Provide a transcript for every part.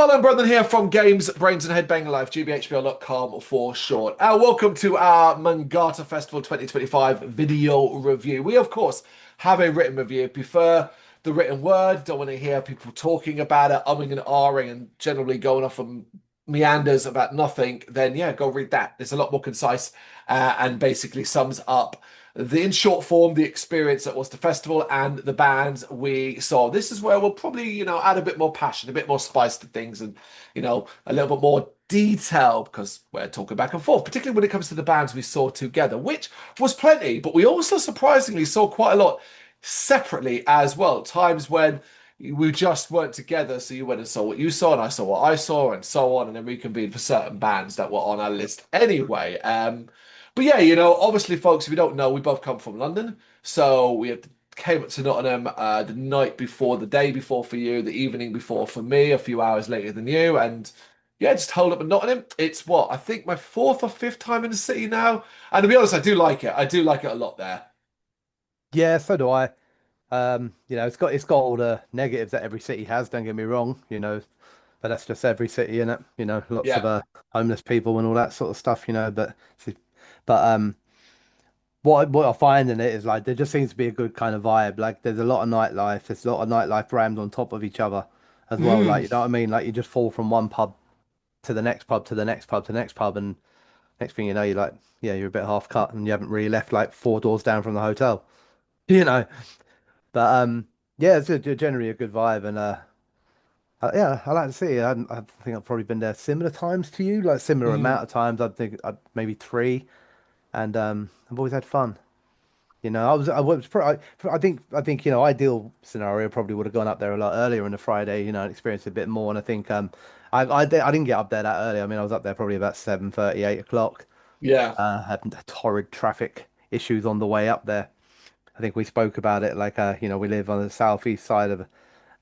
Colin Brother here from Games, Brains and Headbang Life, gbhblofficial.com for short. Welcome to our Mangata Festival 2025 video review. We, of course, have a written review. Prefer the written word, don't want to hear people talking about it, umming and ahhing, and generally going off on meanders about nothing, then yeah, go read that. It's a lot more concise and basically sums up in short form, the experience that was the festival and the bands we saw. This is where we'll probably, add a bit more passion, a bit more spice to things, and, a little bit more detail because we're talking back and forth, particularly when it comes to the bands we saw together, which was plenty, but we also surprisingly saw quite a lot separately as well. Times when we just weren't together, so you went and saw what you saw, and I saw what I saw, and so on, and then reconvened for certain bands that were on our list anyway. But yeah, obviously, folks, if you don't know, we both come from London. So came up to Nottingham the night before, the day before for you, the evening before for me, a few hours later than you. And yeah, just hold up in Nottingham. It's what, I think my fourth or fifth time in the city now. And to be honest, I do like it. I do like it a lot there. Yeah, so do I. It's got all the negatives that every city has, don't get me wrong, but that's just every city in it, lots of Yeah. homeless people and all that sort of stuff, but what I find in it is like there just seems to be a good kind of vibe. Like there's a lot of nightlife, there's a lot of nightlife rammed on top of each other as well. Like Mm. you know what I mean? Like you just fall from one pub to the next pub to the next pub to the next pub, and next thing you know, you're like, yeah, you're a bit half cut and you haven't really left like four doors down from the hotel, you know. But yeah, generally a good vibe, and yeah, I like to see it. I think I've probably been there similar times to you, like similar amount Mm. of times. I think maybe three, and I've always had fun. I think ideal scenario probably would have gone up there a lot earlier on a Friday, and experienced a bit more. And I think I didn't get up there that early. I mean, I was up there probably about 7:30, 8 o'clock. Yeah. Had torrid traffic issues on the way up there. I think we spoke about it like we live on the southeast side of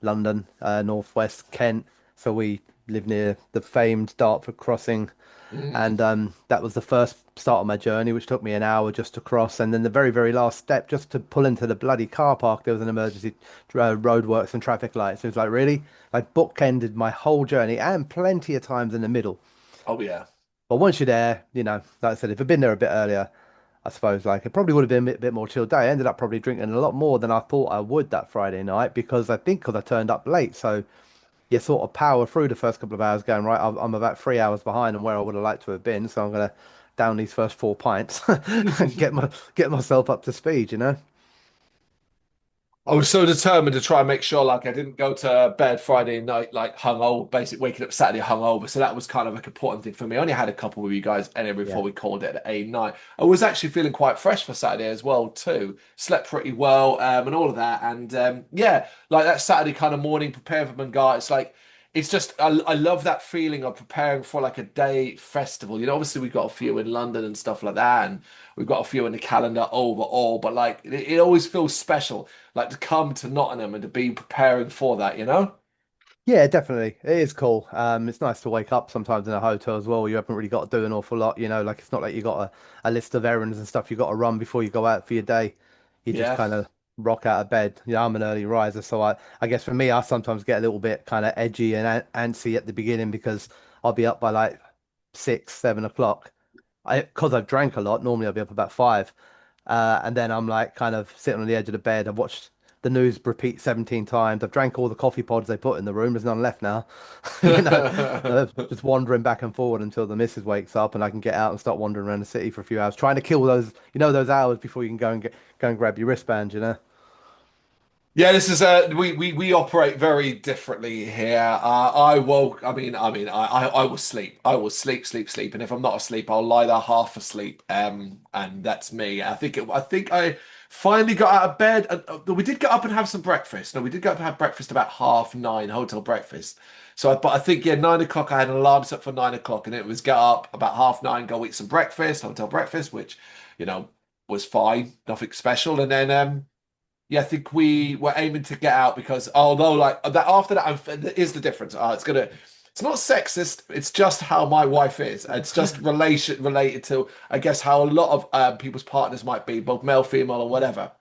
London, northwest Kent. So we live near the famed Dartford crossing, Mm. and that was the first start of my journey, which took me an hour just to cross. And then the very, very last step, just to pull into the bloody car park, there was an emergency roadworks and traffic lights. It was like really, like bookended my whole journey, and plenty of times in the middle. Oh, yeah. But once you're there, like I said, if I'd been there a bit earlier, I suppose like it probably would have been a bit more chilled day. I ended up probably drinking a lot more than I thought I would that Friday night because I turned up late. So you sort of power through the first couple of hours going, right, I'm about 3 hours behind on where I would have liked to have been. So I'm gonna down these first four pints and get myself up to speed. I was so determined to try and make sure like I didn't go to bed Friday night like hungover, basically waking up Saturday hungover. So that was kind of like an important thing for me. I only had a couple with you guys and then Yeah. before we called it a night. I was actually feeling quite fresh for Saturday as well too. Slept pretty well and all of that. And yeah, like that Saturday kind of morning, prepare for Mangata. It's like it's just I love that feeling of preparing for like a day festival. Obviously we've got a few in London and stuff like that, and we've got a few in the calendar overall, but like it always feels special like to come to Nottingham and to be preparing for that. Yeah, definitely. It is cool. It's nice to wake up sometimes in a hotel as well. You haven't really got to do an awful lot. Like it's not like you got a list of errands and stuff you got to run before you go out for your day. You just Yeah. kind of rock out of bed. I'm an early riser, so I guess for me, I sometimes get a little bit kind of edgy and antsy at the beginning because I'll be up by like 6, 7 o'clock. Because I've drank a lot. Normally I'll be up about 5. And then I'm like kind of sitting on the edge of the bed. I've watched the news repeat 17 times. I've drank all the coffee pods they put in the room. There's none left now. Just wandering back and forward until the missus wakes up and I can get out and start wandering around the city for a few hours, trying to kill those hours before you can go and grab your wristband. Yeah, this is we operate very differently here. I woke. I will sleep. I will sleep, sleep, sleep. And if I'm not asleep, I'll lie there half asleep. And that's me. I think I finally got out of bed. We did get up and have some breakfast. No, we did go up and have breakfast about 9:30, hotel breakfast. But I think yeah, 9 o'clock. I had an alarm set for 9 o'clock, and it was get up about 9:30, go eat some breakfast, hotel breakfast, which you know was fine, nothing special. And then yeah, I think we were aiming to get out because although like that after that, that is the difference. It's not sexist. It's just how my wife is. It's just related to, I guess, how a lot of people's partners might be, both male, female, or whatever.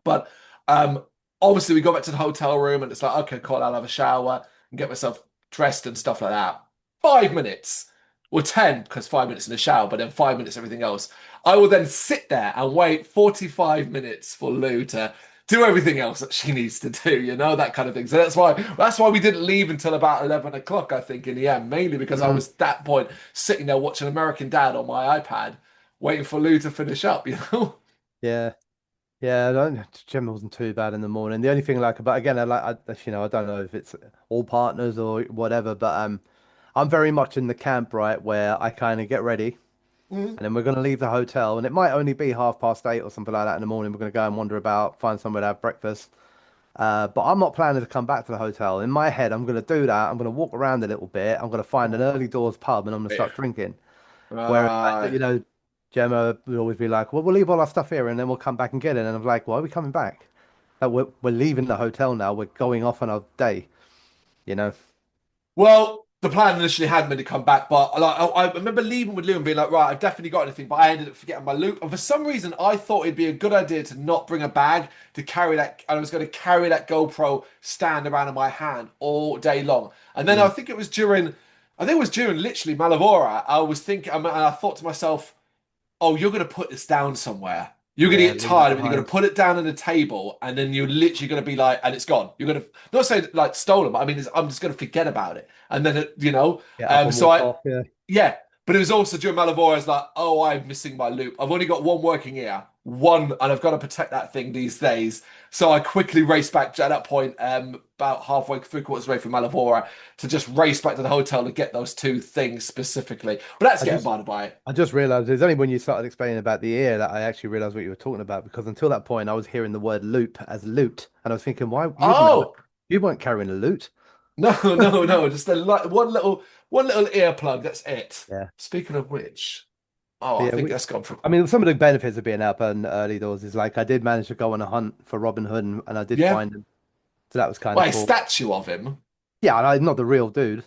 But um, obviously, we go back to the hotel room and it's like, okay, cool, I'll have a shower and get myself. dressed and stuff like that. 5 minutes. Or 10, because 5 minutes in the shower, but then 5 minutes everything else. I will then sit there and wait 45 minutes for Lou to do everything else that she needs to do, that kind of thing. So that's why we didn't leave until about 11 o'clock, I think, in the end, mainly because I Mhm. was at that point sitting there watching American Dad on my iPad, waiting for Lou to finish up. Yeah. Yeah, gym wasn't too bad in the morning. The only thing like about again, I don't know if it's all partners or whatever, but I'm very much in the camp, right, where I kind of get ready Mm. and then we're gonna leave the hotel and it might only be 8:30 or something like that in the morning. We're gonna go and wander about, find somewhere to have breakfast. But I'm not planning to come back to the hotel. In my head, I'm gonna do that. I'm gonna walk around a little bit. I'm gonna find an early doors pub and I'm gonna start drinking. Whereas, Right. Gemma would always be like, "Well, we'll leave all our stuff here and then we'll come back and get it." And I'm like, "Why are we coming back? We're leaving the hotel now. We're going off on our day, you know." Well, the plan initially had me to come back, but like I remember leaving with Lou and being like, right, I've definitely got anything, but I ended up forgetting my loop. And for some reason, I thought it'd be a good idea to not bring a bag to carry that. And I was going to carry that GoPro stand around in my hand all day long. And then Mm. I think it was during literally Malavora. I was thinking, and I thought to myself, oh, you're going to put this down somewhere. You're going to Yeah, get leave it tired of it. You're going behind. to put it down on the table, and then you're literally going to be like, and it's gone. You're going to not say like stolen, but I mean, I'm just going to forget about it. And then, Get up and so walk off. Yeah. yeah, but it was also during Malavora, I was like, oh, I'm missing my loop. I've only got one working ear, one, and I've got to protect that thing these days. So I quickly raced back at that point, about halfway, three-quarters way from Malavora, to just race back to the hotel to get those two things specifically. But that's I getting just by the by. I just realized it's only when you started explaining about the ear that I actually realized what you were talking about because until that point I was hearing the word loop as loot and I was thinking, why Oh. you weren't carrying a loot? No, no, no. Just one little earplug. That's it. Yeah. Speaking of which, oh, But I yeah, think that's gone from. I mean, some of the benefits of being out and early doors is like I did manage to go on a hunt for Robin Hood and I did Yeah, find him. So that was kind of well, a cool. statue of him. Yeah, and I'm not the real dude,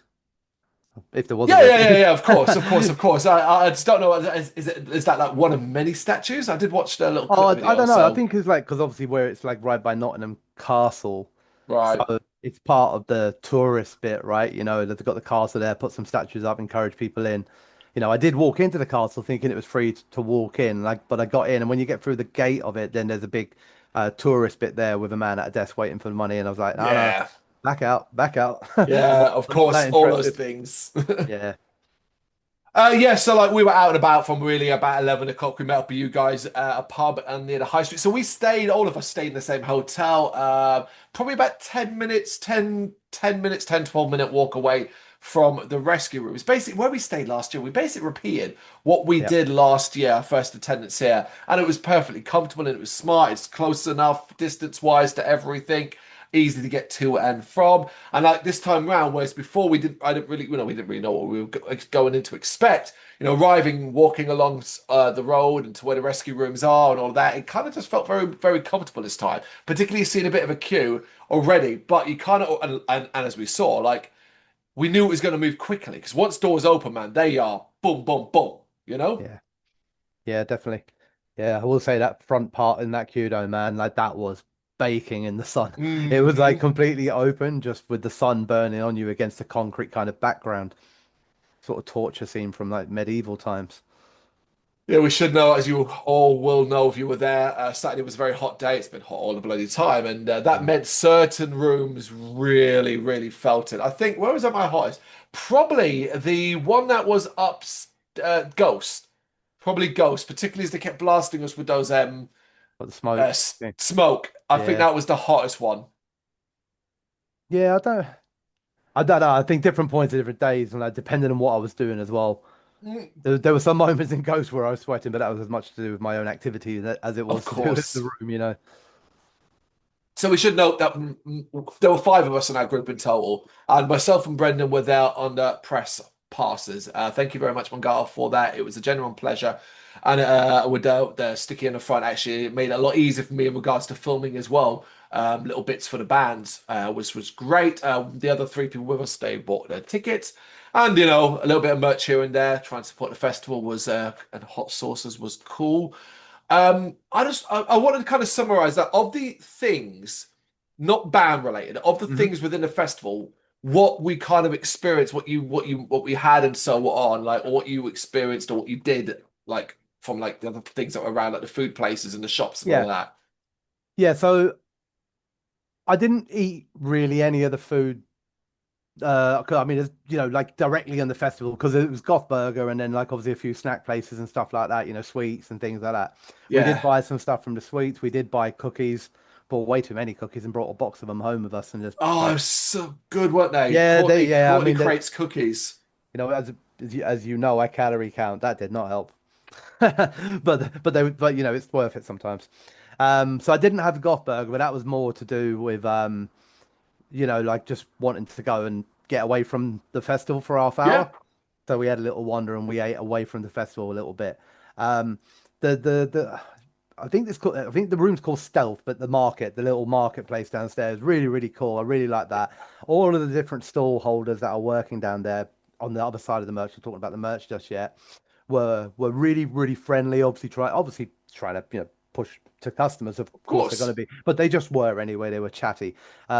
if there was a Yeah, real yeah, yeah, dude. yeah. Of course, of course, of course. I just don't know. Is that like one of many statues? I did watch the little Oh, clip I video. don't know. I So think it's like because obviously where it's like right by Nottingham Castle, right, so it's part of the tourist bit, right? They've got the castle there, put some statues up, encourage people in. I did walk into the castle thinking it was free to walk in, like, but I got in, and when you get through the gate of it, then there's a big tourist bit there with a man at a desk waiting for the money, and I was like, no, no, yeah, back out. yeah. Of I'm not course, that all those interested. things. Yeah, Yeah, so like we were out and about from really about 11 o'clock. We met up with you guys at a pub and near the high street. So all of us stayed in the same hotel. Probably about 10 minutes, 10 minutes, 10, 12-minute walk away from the rescue room. It's basically where we stayed last year. We basically repeated what we yeah. did last year, our first attendance here. And it was perfectly comfortable and it was smart. It's close enough distance-wise to everything. Easy to get to and from. And like this time round, whereas before I didn't really, we didn't really know what we were going in to expect. Arriving, walking along the road and to where the rescue rooms are and all that, it kind of just felt very, very comfortable this time. Particularly seeing a bit of a queue already, but you kind of, and as we saw, like we knew it was going to move quickly because once doors open, man, they are boom, boom, boom. You know? Yeah. Yeah, definitely. Yeah, I will say that front part in that queue though, man, like that was baking in the sun. It was like Hmm. completely open, just with the sun burning on you against the concrete kind of background. Sort of torture scene from like medieval times. Yeah, we should know, as you all will know if you were there. Saturday was a very hot day. It's been hot all the bloody time, and that Mm. meant certain rooms really, really felt it. I think where was at my hottest? Probably the one that was up, Ghost. Probably Ghost, particularly as they kept blasting us with those But the smoke. Yeah. smoke. I think Yeah. that was the hottest one. Yeah, I don't know. I think different points at different days and like depending on what I was doing as well. Mm, There were some moments in Ghost where I was sweating, but that was as much to do with my own activity as it of was to do with the course. room. So we should note that there were five of us in our group in total, and myself and Brendan were there on the press passes. Thank you very much, Mangata, for that. It was a genuine pleasure, and with the sticky in the front, actually, it made it a lot easier for me in regards to filming as well. Little bits for the bands, which was great. The other three people with us, they bought their tickets, and a little bit of merch here and there. Trying to support the festival was and hot sauces was cool. I wanted to kind of summarize that of the things, not band related, of the Hmm. things within the festival, what we kind of experienced, what we had and so on, like or what you experienced or what you did, like from like the other things that were around, like the food places and the shops and all Yeah. of that. Yeah. So I didn't eat really any of the food. 'Cause, I mean, it's, like directly on the festival because it was Goth Burger and then like obviously a few snack places and stuff like that, sweets and things like that. We did Yeah. buy some stuff from the sweets. We did buy cookies, bought way too many cookies and brought a box of them home with us and just Oh, like, so good, weren't they? yeah, I Courtney mean, creates cookies. as you know, I calorie count. That did not help. But it's worth it sometimes. So I didn't have the Goth Burger, but that was more to do with like just wanting to go and get away from the festival for half Yeah. hour. So we had a little wander and we ate away from the festival a little bit. Um, the I think the room's called Stealth, but the little marketplace downstairs, really, really cool. I really like that. All of the different stall holders that are working down there on the other side of the merch, we're talking about the merch just yet, were really, really friendly. Obviously trying to, push to customers. Of Of course they're going to course. be, but they just were anyway. They were chatty.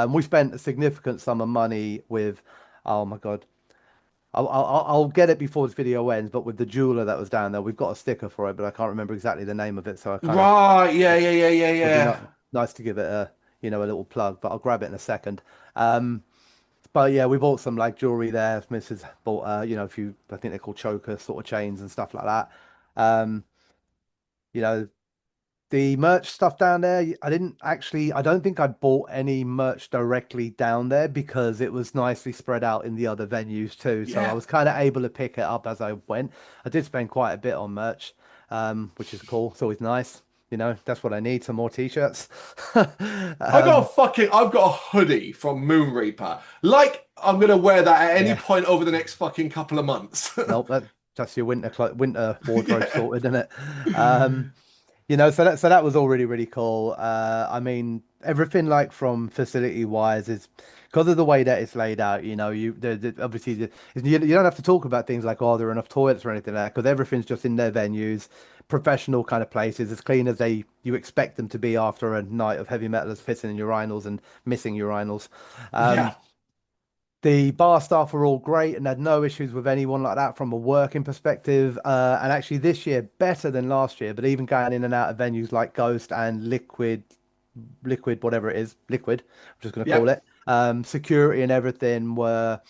We spent a significant sum of money with, oh my God. I'll get it before this video ends, but with the jeweler that was down there, we've got a sticker for it, but I can't remember exactly the name of it, so I kind of Right. Yeah, yeah, yeah, yeah, would be yeah. not nice to give it a little plug, but I'll grab it in a second. Um, but yeah, we bought some like jewelry there. Mrs. bought a few, I think they're called choker sort of chains and stuff like that. Um, you know, the merch stuff down there, I don't think I bought any merch directly down there because it was nicely spread out in the other venues too. So I Yeah. was kind of able to pick it up as I went. I did spend quite a bit on merch, which is cool. It's always nice. That's what I need, some more t-shirts. Um, I've got a hoodie from Moon Reaper. Like I'm gonna wear that at any yeah, point over the next fucking couple of months. nope, that's your winter wardrobe Yeah. sorted, isn't it? Um, so that was all really, really cool. I mean, everything like from facility wise is because of the way that it's laid out. Obviously you don't have to talk about things like there are enough toilets or anything like that because everything's just in their venues, professional kind of places, as clean as you expect them to be after a night of heavy metalers pissing in urinals and missing urinals. Um, Yeah. the bar staff were all great and had no issues with anyone like that from a working perspective. And actually, this year better than last year. But even going in and out of venues like Ghost and Liquid, whatever it is, Liquid, I'm just going to call Yep. it. Security and everything were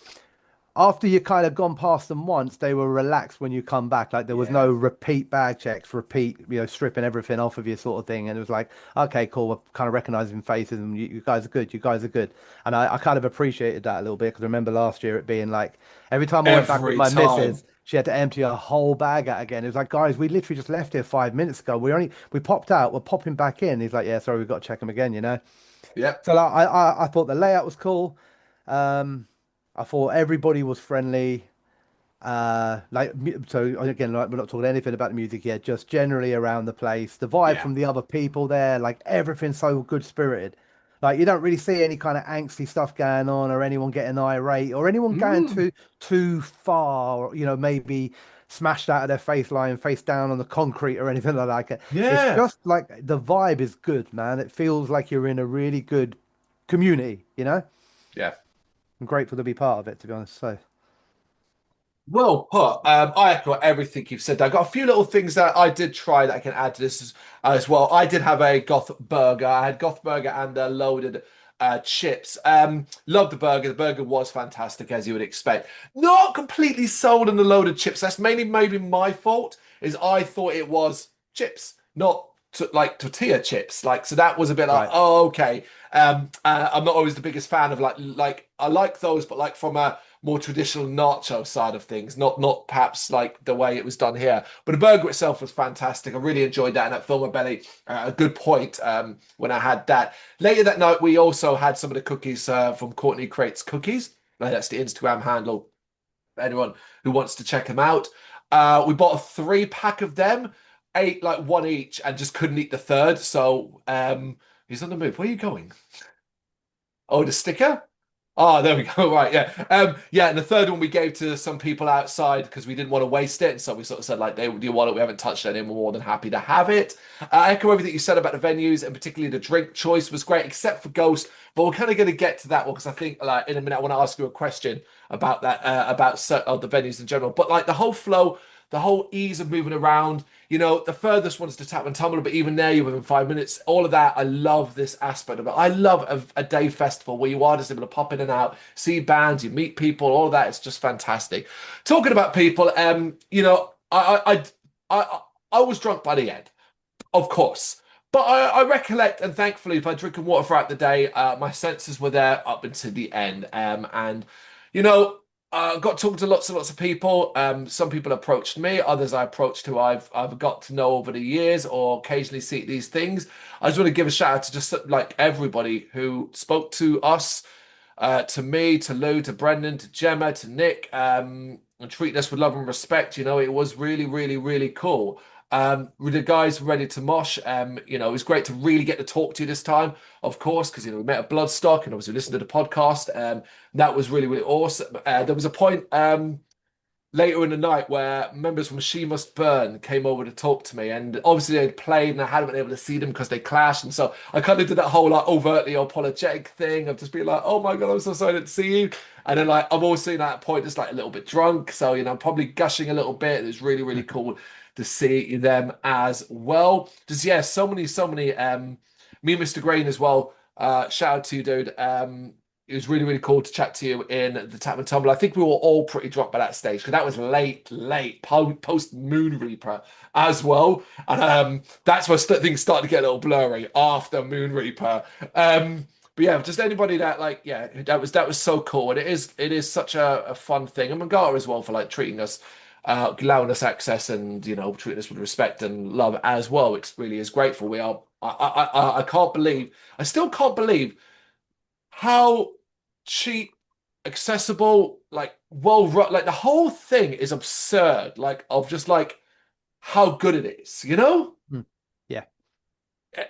after you kind of gone past them once, they were relaxed when you come back. Like there was no Yeah. repeat bag checks, repeat, stripping everything off of you sort of thing. And it was like, okay, cool. We're kind of recognizing faces and you guys are good. You guys are good. And I kind of appreciated that a little bit because I remember last year it being like every time I went back with Every my time. missus, she had to empty a whole bag out again. It was like, guys, we literally just left here 5 minutes ago. We popped out. We're popping back in. He's like, yeah, sorry, we've got to check them again. Yep. So like, I thought the layout was cool. Um, I thought everybody was friendly. So again, like we're not talking anything about the music yet, just generally around the place, the vibe Yeah. from the other people there, like everything's so good spirited. Like you don't really see any kind of angsty stuff going on, or anyone getting irate, or anyone going Mm. too far, or, maybe smashed out of their face, lying face down on the concrete or anything like that. It's Yeah. just like the vibe is good, man. It feels like you're in a really good community. Yeah. I'm grateful to be part of it, to be honest. So Well put. I echo everything you've said. I got a few little things that I did try that I can add to this as well. I did have a goth burger. I had goth burger and loaded chips. Loved the burger. The burger was fantastic, as you would expect. Not completely sold on the loaded chips. That's mainly maybe my fault. Is I thought it was chips, not like tortilla chips. Like so that was a bit like, right, oh, okay. I'm not always the biggest fan of like I like those, but like from a more traditional nacho side of things, not perhaps like the way it was done here. But the burger itself was fantastic. I really enjoyed that, and that filled my belly. A good point when I had that. Later that night, we also had some of the cookies from Courtney Crates Cookies. That's the Instagram handle. For anyone who wants to check them out. We bought a 3-pack of them, ate like one each, and just couldn't eat the third. So he's on the move. Where are you going? Oh, the sticker? Oh, there we go. Right, yeah. Yeah, and the third one we gave to some people outside because we didn't want to waste it. And so we sort of said, like, they do you want it? We haven't touched it, and we're more than happy to have it. I echo everything you said about the venues, and particularly the drink choice was great, except for Ghost. But we're kind of going to get to that one because I think, like, in a minute, I want to ask you a question about that, about the venues in general. But like the whole flow, the whole ease of moving around. The furthest one's to Tap and Tumble, but even there, you're within 5 minutes. All of that, I love this aspect of it. I love a day festival where you are just able to pop in and out, see bands, you meet people, all of that. It's just fantastic. Talking about people, I was drunk by the end, of course. But I recollect, and thankfully, if I drink water throughout the day, my senses were there up until the end. And you know, got talking to lots and lots of people. Some people approached me, others I approached who I've got to know over the years, or occasionally see these things. I just want to give a shout out to just like everybody who spoke to us, to me, to Lou, to Brendan, to Gemma, to Nick, and treated us with love and respect. It was really, really, really cool. With the guys ready to mosh, it was great to really get to talk to you this time, of course, because we met at Bloodstock and obviously listened to the podcast. That was really, really awesome. There was a point later in the night where members from She Must Burn came over to talk to me, and obviously they'd played and I hadn't been able to see them because they clashed, and so I kind of did that whole like overtly apologetic thing of just being like, "Oh my God, I'm so sorry I didn't see you," and then like I'm also at that point just like a little bit drunk, so I'm probably gushing a little bit. It was really, really cool to see them as well. Just yeah, so many. Me and Mr. Grain as well. Shout out to you, dude. It was really, really cool to chat to you in the Tap and Tumble. I think we were all pretty drunk by that stage because that was late, post Moon Reaper as well. And that's where things started to get a little blurry after Moon Reaper. But yeah, just anybody that like, yeah, that was so cool. And it is such a fun thing. And Mangata as well for like treating us, allowing us access and treating us with respect and love as well. It really is grateful. We are. I can't believe. I still can't believe how cheap, accessible, like well run, like the whole thing is absurd. Like of just like how good it is. Hmm. Yeah. Okay,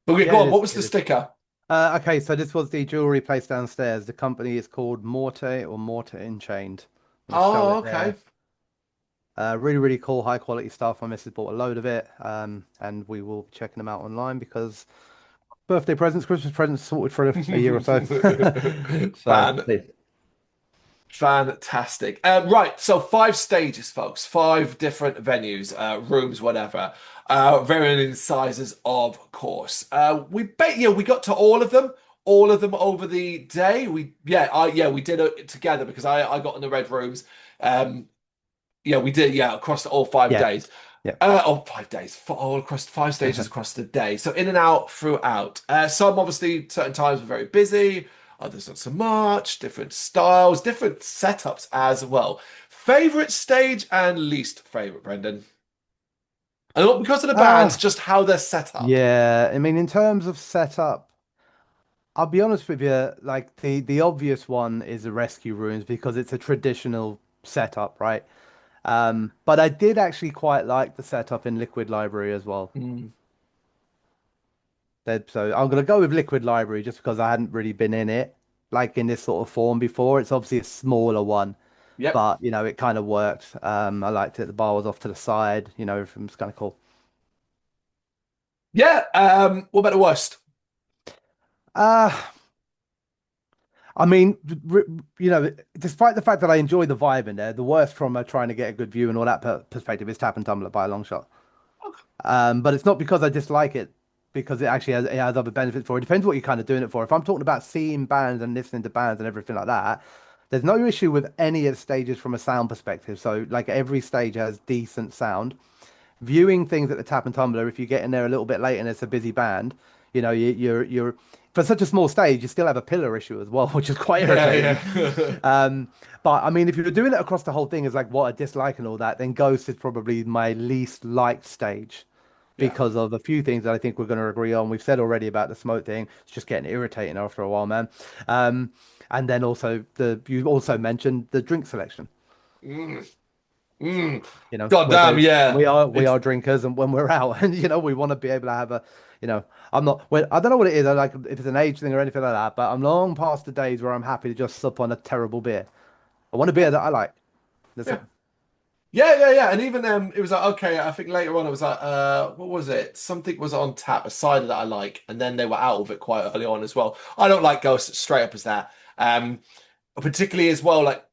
Yeah, go it on. What is. was the It is. sticker? Okay, so this was the jewelry place downstairs. The company is called Morte or Morte Enchained. I'm going to show Oh, it okay. there. Really, really cool, high quality stuff. My missus bought a load of it, and we will be checking them out online because birthday presents, Christmas presents sorted for a year or so. So, Fan yeah. Fantastic. Right, so 5 stages, folks. 5 different venues, rooms, whatever. Varying in sizes, of course. We got to all of them over the day. We did it together because I got in the red rooms. Um, yeah, we did. Yeah, across all 5 days. Yeah, Oh, 5 days, all across 5 stages across the day. So in and out throughout. Some obviously certain times were very busy, others not so much. Different styles, different setups as well. Favorite stage and least favorite, Brendan. And not because of the bands, uh, just how they're set up. yeah. I mean, in terms of setup, I'll be honest with you. Like the obvious one is the rescue rooms because it's a traditional setup, right? But I did actually quite like the setup in Liquid Library as well. Mm. So I'm gonna go with Liquid Library just because I hadn't really been in it, like in this sort of form before. It's obviously a smaller one, Yep. but it kind of worked. I liked it. The bar was off to the side. Everything was kind of cool. Yeah. What about the worst? Uh, I mean, despite the fact that I enjoy the vibe in there, the worst from trying to get a good view and all that perspective is Tap and Tumbler by a long shot. But it's not because I dislike it, because it has other benefits for it. Depends what you're kind of doing it for. If I'm talking about seeing bands and listening to bands and everything like that, there's no issue with any of the stages from a sound perspective. So like every stage has decent sound. Viewing things at the Tap and Tumbler, if you get in there a little bit late and it's a busy band, you're for such a small stage, you still have a pillar issue as well, which is quite Yeah, irritating. yeah. But I mean, if you're doing it across the whole thing as like what I dislike and all that, then Ghost is probably my least liked stage Yeah. because of a few things that I think we're going to agree on. We've said already about the smoke thing. It's just getting irritating after a while, man. And then also you also mentioned the drink selection. Mm. Mm. You know, God damn, whether yeah. we It's are drinkers and when we're out, and we want to be able to have a, you know, I'm not. Well, I don't know what it is. I like if it's an age thing or anything like that, but I'm long past the days where I'm happy to just sup on a terrible beer. I want a beer yeah, that I like. That's yeah. it. Yeah. And even it was like, okay, I think later on it was like, what was it? Something was on tap, a cider that I like, and then they were out of it quite early on as well. I don't like Ghost straight up as that. Particularly as well, like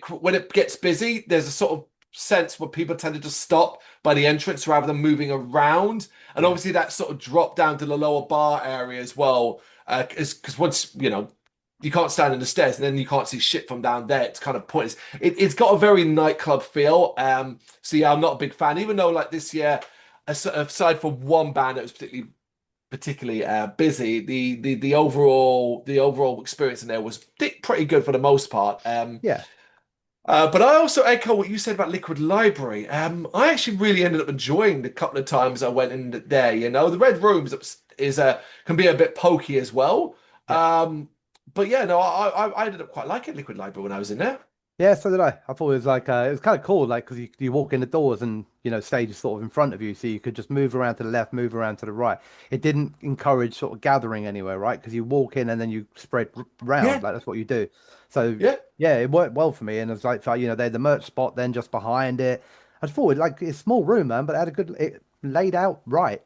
when it gets busy, there's a sort of sense where people tend to just stop by the entrance rather than moving around. And Yeah, obviously that sort of drop down to the lower bar area as well. Because once, you can't stand in the stairs and then you can't see shit from down there. It's kind of pointless. It's got a very nightclub feel. So yeah, I'm not a big fan, even though like this year, aside from one band that was particularly busy. The overall experience in there was pretty good for the most part. yeah. But I also echo what you said about Liquid Library. I actually really ended up enjoying the couple of times I went in there. The Red Rooms can be a bit pokey as well. Yeah. But yeah, no, I ended up quite liking Liquid Library when I was in there. Yeah, so did I. I thought it was like it was kind of cool, like because you walk in the doors and stage is sort of in front of you, so you could just move around to the left, move around to the right. It didn't encourage sort of gathering anywhere, right? Because you walk in and then you spread round, Yeah, like that's what you do. So yeah. yeah, it worked well for me, and it's like they had the merch spot then just behind it. I just thought like it's a small room, man, but it had a good it laid out right,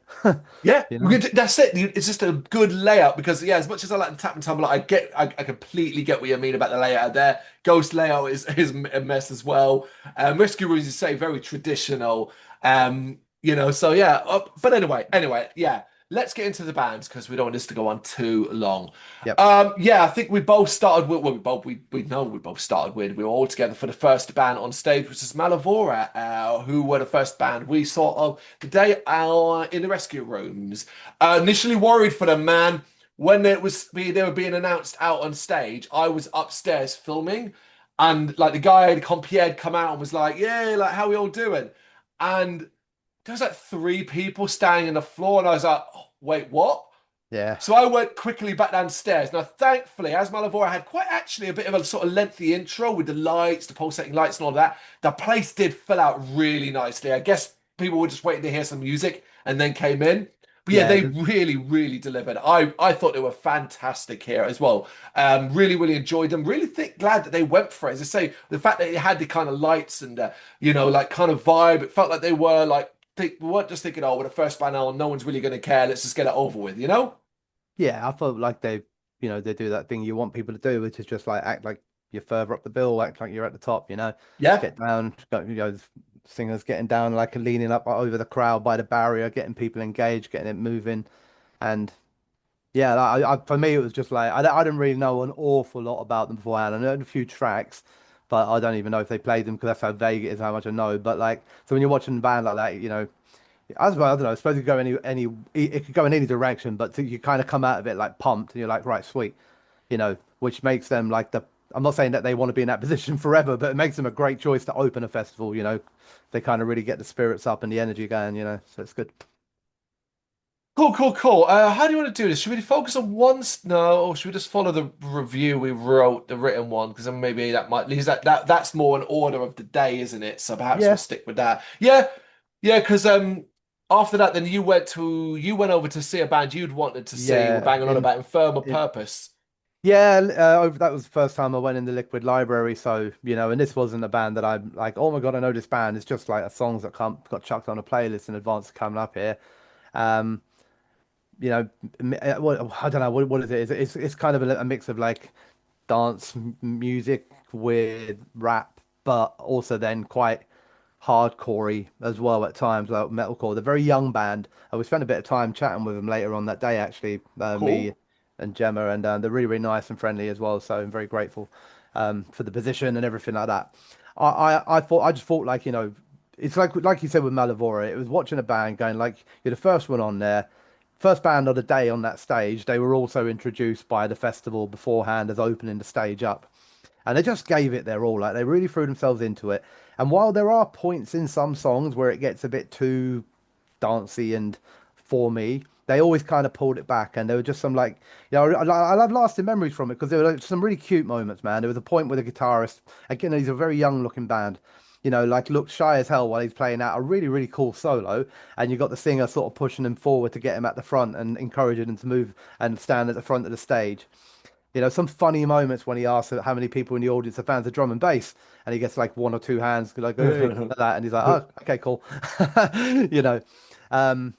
Yeah, you know. that's it. It's just a good layout because yeah, as much as I like the tap and tumble, I completely get what you mean about the layout there. Ghost layout is a mess as well. Rescue Rooms, you say, very traditional. So yeah. But anyway, yeah. Let's get into the bands because we don't want this to go on too long. Yep. Yeah, I think we both started with, well, we know we both started with. We were all together for the first band on stage, which is Malavora, who were the first band we saw of the day in the rescue rooms. Initially worried for them, man. When they were being announced out on stage, I was upstairs filming, and like the guy, the compere, had come out and was like, "Yeah, like how we all doing?" And there was like three people standing on the floor, and I was like, oh, "Wait, what?" Yeah. So I went quickly back downstairs. Now, thankfully, as Malavora had quite actually a bit of a sort of lengthy intro with the lights, the pulsating lights, and all that, the place did fill out really nicely. I guess people were just waiting to hear some music and then came in. But yeah, Yeah. they really, really delivered. I thought they were fantastic here as well. Really, really enjoyed them. Really glad that they went for it. As I say, the fact that it had the kind of lights and like kind of vibe, it felt like they were like we weren't just thinking, oh, we're the first band on, no one's really going to care. Let's just get it over with, you know? Yeah, I felt like they do that thing you want people to do, which is just like act like you're further up the bill, act like you're at the top, Yeah. get down, singers getting down, like leaning up over the crowd by the barrier, getting people engaged, getting it moving. And yeah, for me, it was just like, I didn't really know an awful lot about them beforehand. I know a few tracks, but I don't even know if they played them because that's how vague it is, how much I know. But like, so when you're watching a band like that, I don't know. I suppose it could go it could go in any direction, but you kind of come out of it like pumped, and you're like, right, sweet, which makes them like the. I'm not saying that they want to be in that position forever, but it makes them a great choice to open a festival. They kind of really get the spirits up and the energy going. So it's good. Cool. How do you want to do this? Should we focus on no, or should we just follow the review we wrote, the written one? Because then maybe that might because that's more an order of the day, isn't it? So perhaps we'll Yeah, stick with that. Yeah. Because after that, then you went over to see a band you'd wanted to see. We're yeah, banging on about Infirm in Purpose. yeah. That was the first time I went in the Liquid Library, so and this wasn't a band that I'm like, oh my God, I know this band. It's just like songs that got chucked on a playlist in advance of coming up here. Um, you know, I don't know what is it? It's kind of a mix of like dance music with rap, but also then quite hardcorey as well at times, like metalcore. They're a very young band. We spent a bit of time chatting with them later on that day, actually, me Cool. and Gemma, and they're really, really nice and friendly as well. So I'm very grateful for the position and everything like that. I just thought like it's like you said with Malavora, it was watching a band going like you're the first one on there. First band of the day on that stage, they were also introduced by the festival beforehand as opening the stage up. And they just gave it their all. Like they really threw themselves into it. And while there are points in some songs where it gets a bit too dancey and for me, they always kind of pulled it back. And there were just some like, I have lasting memories from it because there were like, some really cute moments, man. There was a point with a guitarist, again, he's a very young looking band. like looked shy as hell while he's playing out a really, really cool solo. And you got the singer sort of pushing him forward to get him at the front and encouraging him to move and stand at the front of the stage. Some funny moments when he asks how many people in the audience are fans of drum and bass, and he gets like one or two hands, like, hey, like that, and he's like, oh, okay, cool. you know, um,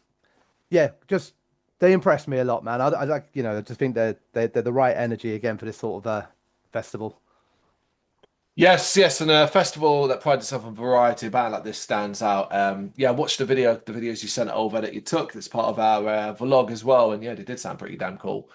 yeah, just they impressed me a lot, man. I like, I just think they're the right energy again for this sort of festival. Yes, yes, and a festival that prides itself on variety, a band like this stands out. Yeah, watch the videos you sent over that you took. That's part of our vlog as well, and yeah, they did sound pretty damn cool.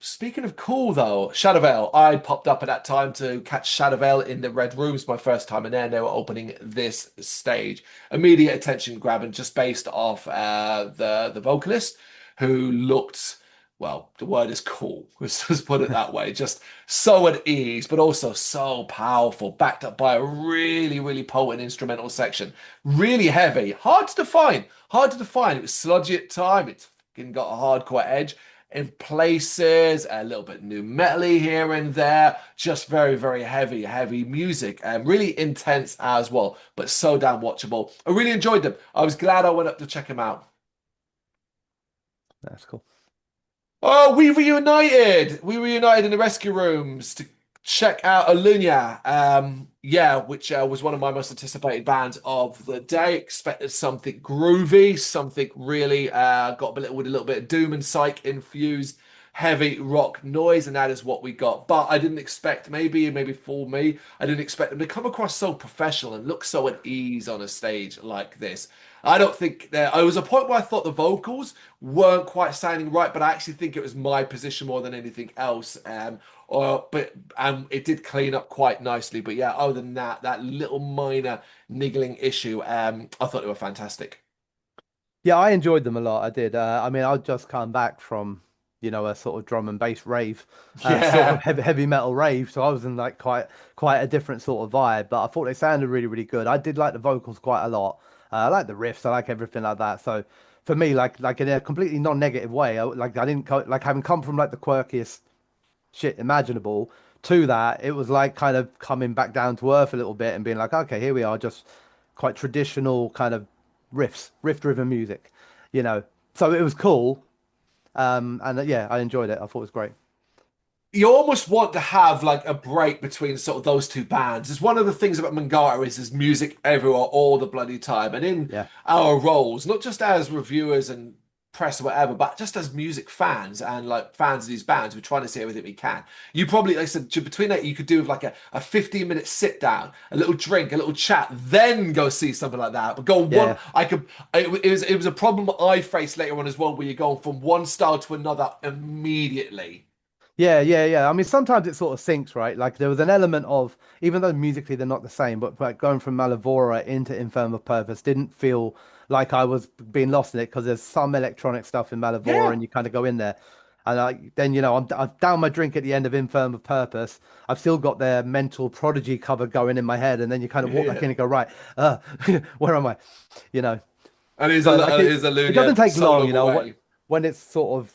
Speaking of cool though, Shadowvale, I popped up at that time to catch Shadowvale in the Red Rooms my first time in there, and they were opening this stage. Immediate attention grabbing just based off the vocalist who looked, well, the word is cool. Let's put it that way. Just so at ease, but also so powerful, backed up by a really, really potent instrumental section. Really heavy, hard to define. Hard to define. It was sludgy at time. It's fucking got a hardcore edge in places, a little bit new metally here and there, just very, very heavy, heavy music, and really intense as well, but so damn watchable. I really enjoyed them. I was glad I went up to check them out. That's cool. Oh, we reunited. We reunited in the rescue rooms to check out Alunya. Yeah, which was one of my most anticipated bands of the day. Expected something groovy, something really got a little with a little bit of doom and psych infused heavy rock noise, and that is what we got. But I didn't expect, maybe for me, I didn't expect them to come across so professional and look so at ease on a stage like this. I don't think there. I was a point where I thought the vocals weren't quite sounding right, but I actually think it was my position more than anything else. But it did clean up quite nicely. But yeah, other than that, that little minor niggling issue, I thought they were fantastic. Yeah, I enjoyed them a lot. I did. I mean, I'd just come back from, a sort of drum and bass rave, sort of Yeah. heavy metal rave. So I was in like quite a different sort of vibe. But I thought they sounded really, really good. I did like the vocals quite a lot. I like the riffs. I like everything like that. So for me, like in a completely non-negative way, I didn't like having come from like the quirkiest shit imaginable to that. It was like kind of coming back down to earth a little bit and being like, okay, here we are, just quite traditional kind of riff-driven music, you know. So it was cool, and yeah, I enjoyed it. I thought it was great. You almost want to have like a break between sort of those two bands. It's one of the things about Mangata is there's music everywhere all the bloody time. And in Yeah, our roles, not just as reviewers and press or whatever, but just as music fans and like fans of these bands, we're trying to see everything we can. You probably, like I said, between that, you could do like a 15-minute sit down, a little drink, a little chat, then go see something like that. But go one, yeah. it was a problem I faced later on as well, where you're going from one style to another immediately. Yeah. I mean, sometimes it sort of syncs, right? Like there was an element of, even though musically they're not the same, but like going from Malavora into Infirm of Purpose didn't feel like I was being lost in it because there's some electronic stuff in Malavora Yeah. and you kind of go in there. And then, I've down my drink at the end of Infirm of Purpose. I've still got their Mental Prodigy cover going in my head. And then you kind of walk back in Yeah. and go, right, uh, where am I? You know, And here's a so like here's a it doesn't Lunia take long, solo away. when it's sort of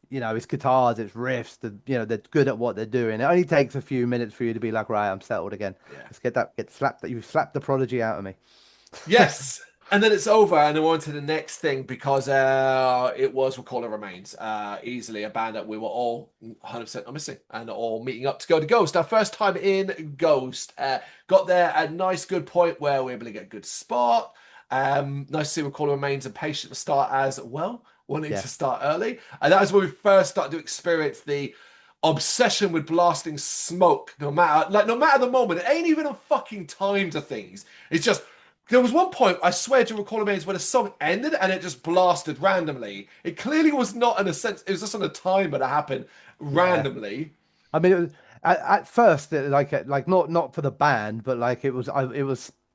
it's guitars, it's riffs, they're good at what they're doing. It only takes a few minutes for you to be like, right, I'm settled again. Yeah. Let's get slapped that you slapped the prodigy out of me. Yes. And then it's over, and I on to the next thing because it was Recall It Remains. Easily a band that we were all 100% missing and all meeting up to go to Ghost. Our first time in Ghost. Got there at a nice, good point where we were able to get a good spot. Nice to see Recall It Remains and patient to start as well, wanting Yeah. to start early. And that was when we first started to experience the obsession with blasting smoke, no matter the moment. It ain't even a fucking time to things. It's just there was one point I swear to recall a where the song ended and it just blasted randomly. It clearly was not in a sense. It was just on a timer that happened Yeah. randomly. I mean, it was, at first, like not for the band, but like it was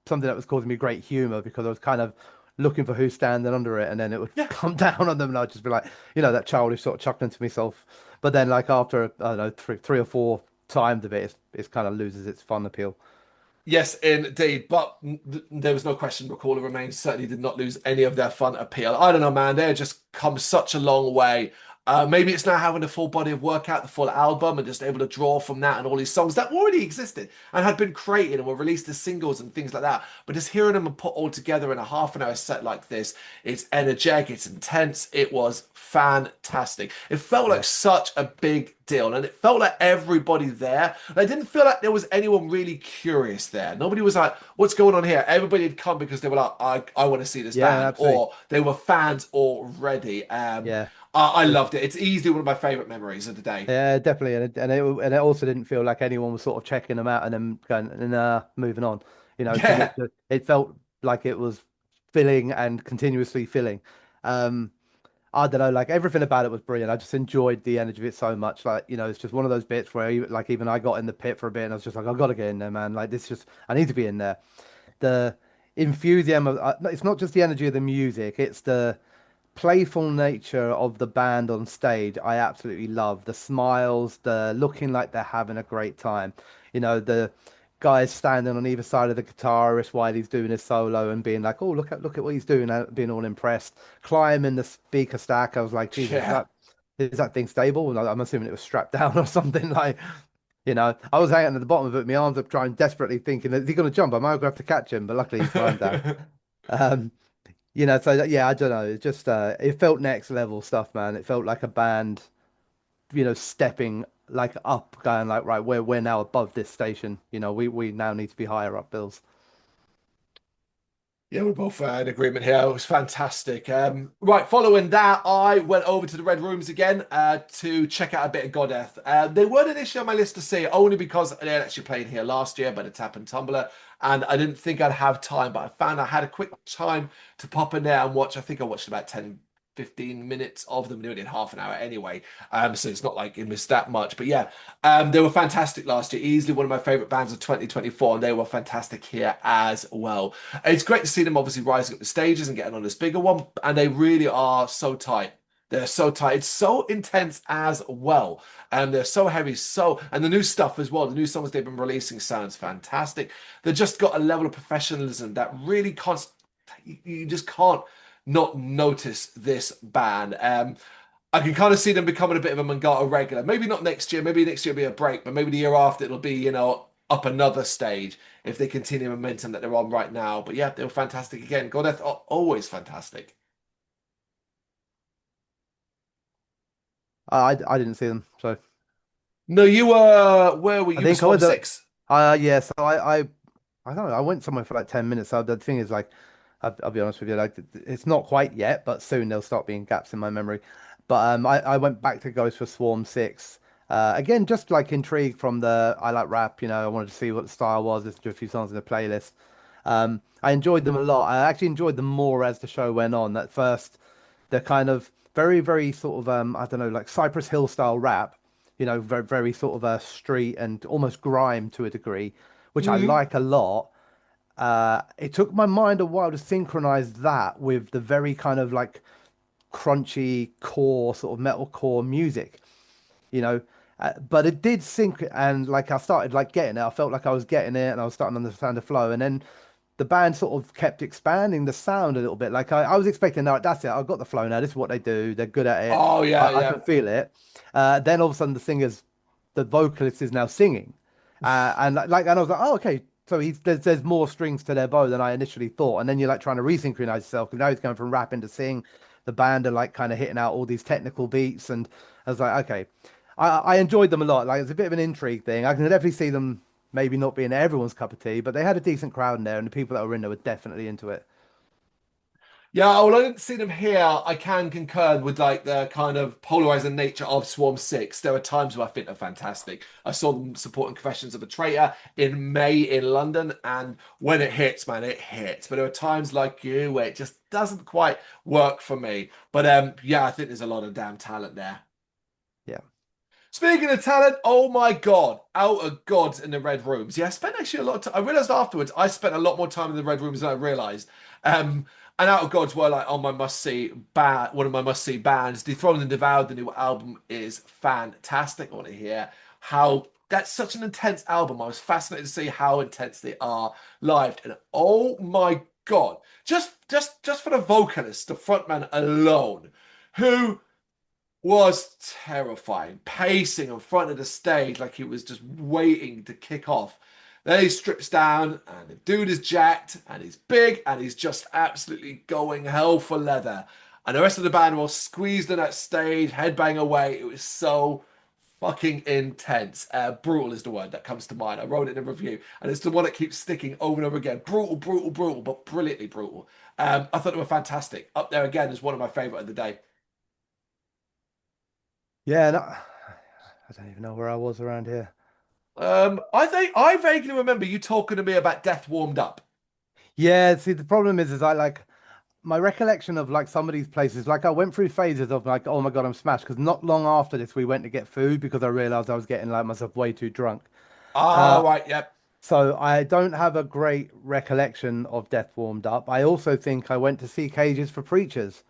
something that was causing me great humor because I was kind of looking for who's standing under it, and then it would Yeah. come down on them, and I'd just be like, that childish sort of chuckling to myself. But then, like after I don't know three or four times of it, it's kind of loses its fun appeal. Yes, indeed. But there was no question. Recall It Remains certainly did not lose any of their fun appeal. I don't know, man. They've just come such a long way. Maybe it's now having a full body of work out, the full album, and just able to draw from that and all these songs that already existed and had been created and were released as singles and things like that. But just hearing them and put all together in a half an hour set like this, it's energetic, it's intense. It was fantastic. It felt Yeah. like such a big deal, and it felt like everybody there. I didn't feel like there was anyone really curious there. Nobody was like, "What's going on here?" Everybody had come because they were like, "I want to see this Yeah, band," absolutely. or they were fans already. Yeah. I loved it. It's easily one of my favorite memories of the day. Yeah, definitely, and it also didn't feel like anyone was sort of checking them out and then going and moving on, because Yeah. it felt like it was filling and continuously filling. Um, I don't know, like everything about it was brilliant. I just enjoyed the energy of it so much. Like, it's just one of those bits where even I got in the pit for a bit and I was just like, I've got to get in there, man. Like this, just I need to be in there. The enthusiasm of it's not just the energy of the music; it's the playful nature of the band on stage. I absolutely love the smiles, the looking like they're having a great time. The guys standing on either side of the guitarist while he's doing his solo and being like, "Oh, look at what he's doing," being all impressed. Climbing the speaker stack, I was like, "Jesus, Yeah. is that thing stable?" And I'm assuming it was strapped down or something like. I was hanging at the bottom of it, my arms up, trying desperately, thinking, "Is he going to jump? I might have to catch him," but luckily he's climbed down. Um, yeah, I don't know. It just it felt next level stuff, man. It felt like a band, stepping like up, going like, right, we're now above this station. We now need to be higher up bills. Yeah, we're both in agreement here. It was fantastic. Right, following that, I went over to the Red Rooms again to check out a bit of Godeth. They weren't initially on my list to see, only because they had actually played here last year by the Tap and Tumbler, and I didn't think I'd have time, but I found I had a quick time to pop in there and watch. I think I watched about 10, 15 minutes of them. They only did half an hour anyway, so it's not like you missed that much. But yeah, they were fantastic last year. Easily one of my favorite bands of 2024, and they were fantastic here as well. It's great to see them obviously rising up the stages and getting on this bigger one, and they really are so tight. They're so tight. It's so intense as well. And they're so heavy, and the new stuff as well. The new songs they've been releasing sounds fantastic. They've just got a level of professionalism that really can't you just can't not notice this band. I can kind of see them becoming a bit of a Mangata regular. Maybe not next year. Maybe next year will be a break, but maybe the year after it'll be, up another stage if they continue the momentum that they're on right now. But yeah, they were fantastic again. Godeth are always fantastic. I didn't see them, so No, you were where were I you? Were think I Swarm was Six. yeah. So I don't know. I went somewhere for like 10 minutes. So the thing is, like, I'll be honest with you, like it's not quite yet, but soon there'll start being gaps in my memory. But I went back to Ghost for Swarm 6. Again, just like intrigued from the I like rap. I wanted to see what the style was. Listen to a few songs in the playlist. I enjoyed them a lot. I actually enjoyed them more as the show went on. At first, they're kind of very, very sort of I don't know, like Cypress Hill style rap. Very, very sort of a street and almost grime to a degree, which I Mm. like a lot. It took my mind a while to synchronize that with the very kind of like crunchy core sort of metalcore music, you know. But it did sync, and like I started like getting it. I felt like I was getting it, and I was starting to understand the flow. And then the band sort of kept expanding the sound a little bit. Like I was expecting, no, that's it. I've got the flow now. This is what they do. They're good at it. Oh yeah, I yeah. can feel it. Then all of a sudden, the vocalist is now singing, and I was like, oh, okay. So there's more strings to their bow than I initially thought. And then you're like trying to resynchronize yourself because now he's going from rapping to sing. The band are like kind of hitting out all these technical beats, and I was like, okay. I enjoyed them a lot. Like it's a bit of an intrigue thing. I can definitely see them maybe not being everyone's cup of tea, but they had a decent crowd in there, and the people that were in there were definitely into it. Yeah, well, I didn't see them here. I can concur with like the kind of polarizing nature of Swarm 6. There are times where I think they're fantastic. I saw them supporting Confessions of a Traitor in May in London, and when it hits, man, it hits. But there are times like you where it just doesn't quite work for me. But yeah, I think there's a lot of damn talent there. Yeah. Speaking of talent, oh my God, out of gods in the red rooms. Yeah, I spent actually a lot of time. I realized afterwards I spent a lot more time in the red rooms than I realized. And out of gods were like on my must see band, one of my must see bands. Dethroned and Devoured, the new album is fantastic. I want to hear how that's such an intense album. I was fascinated to see how intense they are live. And oh my God, just for the vocalist, the frontman alone, who was terrifying, pacing in front of the stage like he was just waiting to kick off. Then he strips down, and the dude is jacked, and he's big, and he's just absolutely going hell for leather. And the rest of the band were all squeezed in that stage, headbang away. It was so fucking intense. Brutal is the word that comes to mind. I wrote it in a review, and it's the one that keeps sticking over and over again. Brutal, brutal, brutal, but brilliantly brutal. I thought they were fantastic. Up there again is one of my favorite of the day. Yeah, no, I don't even know where I was around here. I think I vaguely remember you talking to me about Death Warmed Up. Yeah, see, the problem is I like my recollection of like some of these places. Like I went through phases of like, oh my God, I'm smashed. Because not long after this, we went to get food because I realized I was getting like myself way too drunk. Ah, Uh, right, yep. so I don't have a great recollection of Death Warmed Up. I also think I went to see Cages for Preachers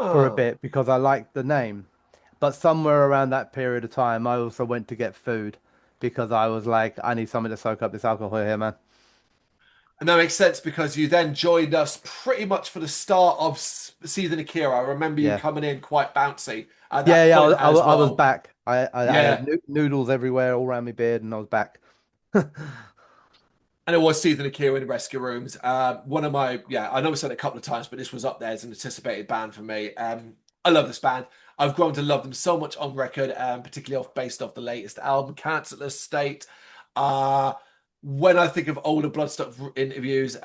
for a Ah. bit because I liked the name. But somewhere around that period of time, I also went to get food because I was like, I need something to soak up this alcohol here, man. And that makes sense because you then joined us pretty much for the start of season Akira. I remember you Yeah. coming in quite bouncy at Yeah, that yeah, point as I was well. back. I had Yeah. noodles everywhere all around my beard, and I was back. And it was season Akira in the rescue rooms. One of my, yeah, I know we said it a couple of times, but this was up there as an anticipated band for me. I love this band. I've grown to love them so much on record, particularly based off the latest album, Cancerless State. Uh, when I think of older Bloodstock interviews,